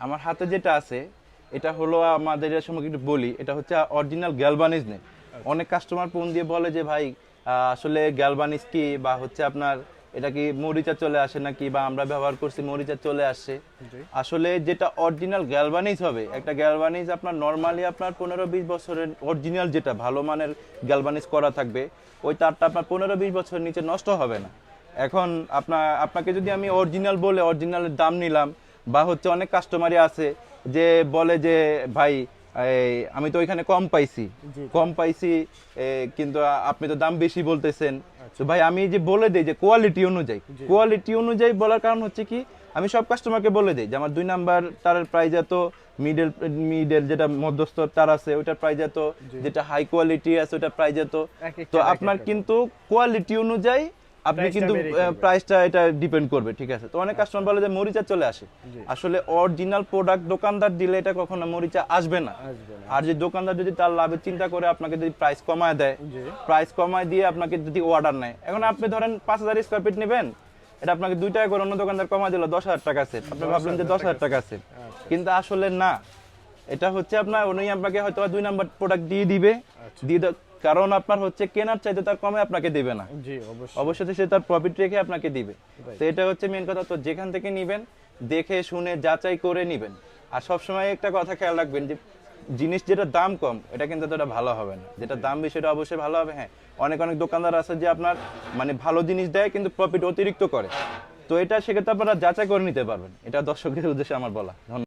আমার হাতে যেটা আছে এটা হলো আমাদের এর সময় একটু বলি, এটা হচ্ছে অরিজিনাল গ্যালভানিজ নেট। অনেক কাস্টমার ফোন দিয়ে বলে যে ভাই আসলে গ্যালভানিজ কি, বা হচ্ছে আপনার এটা কি মরিচা চলে আসে নাকি, বা আমরা ব্যবহার করছি মরিচা চলে আসছে। জি। আসলে যেটা অরিজিনাল গ্যালভানিজ হবে, একটা গ্যালভানিজ আপনার নর্মালি আপনার 15-20 বছরের অরিজিনাল যেটা ভালো মানের গ্যালভানিজ করা থাকবে, ওই তারটা আপনার 15-20 বছর নিচে নষ্ট হবে না। এখন আপনাকে যদি আমি অরিজিনাল বলে অরিজিনালের দাম নিলাম, বা হচ্ছে অনেক কাস্টমারই আছে যে বলে যে ভাই আমি তো ওইখানে কম পাইছি, জি। কম পাইছি কিন্তু আপনি তো দাম বেশি বলতেছেন। তো ভাই আমি যে বলে দেই যে কোয়ালিটি অনুযায়ী, কোয়ালিটি অনুযায়ী বলার কারণ হচ্ছে কি, আমি সব কাস্টমারকে বলে দেই যে আমার 2 নাম্বার তারের প্রাইস এত, মিডল মিডল যেটা মধ্যস্থ তার আছে ওটার প্রাইস এত, যেটা হাই কোয়ালিটি আছে ওটার প্রাইস এত। এক একটা তো এক আপনার একটা কিন্তু কোয়ালিটি অনুযায়ী আপনি প্রাইসটা কিন্তু vary করবে। প্রাইসটা এটা ডিপেন্ড করবে, ঠিক আছে। তো অনেক কাস্টমার বলে যে মরিচা চলে আসে, জি। আসলে অরিজিনাল প্রোডাক্ট দোকানদার দিলে এটা কখনো মরিচা আসবে না। আসবে না। আর যে দোকানদার যদি তার লাভের চিন্তা করে আপনাকে যদি প্রাইস কমায় দেয়, জি। প্রাইস কমায় দিয়ে আপনাকে যদি অর্ডার নেয়, এখন আপনি ধরেন 5,000 স্কোয়ার ফিট নেবেন, এটা আপনাকে 2 টাকা করে অন্য দোকানদার কমায় দিল 10,000 টাকা সেট, আপনি ভাবলেন যে 10,000 টাকা সেট, কিন্তু আসলে না। এটা হচ্ছে আপনার উনি আপনাকে হয়তো 2 নাম্বার প্রোডাক্ট দিয়ে দিবে, কারণ আপনার হচ্ছে কেনার চাইতে তার কমে আপনাকে দিবে না, জি, অবশ্যই। অবশ্যই সে তার প্রফিট রেখে আপনাকে দিবে। তো এটা হচ্ছে মেন কথা। তো যেখান থেকে নিবেন দেখে শুনে যাচাই করে নিবেন। আর সবসময় একটা কথা খেয়াল রাখবেন যে জিনিস যেটা দাম কম এটা কিন্তু এতটা ভালো হবে না, যেটা দাম বেশি সেটা অবশ্যই ভালো হবে। হ্যাঁ, অনেক অনেক দোকানদার আছে যে আপনার মানে ভালো জিনিস দেয় কিন্তু প্রফিট অতিরিক্ত করে, তো এটা সেক্ষেত্রে আপনারা যাচাই করে নিতে পারবেন। এটা দর্শকদের উদ্দেশ্যে আমার বলা। ধন্যবাদ।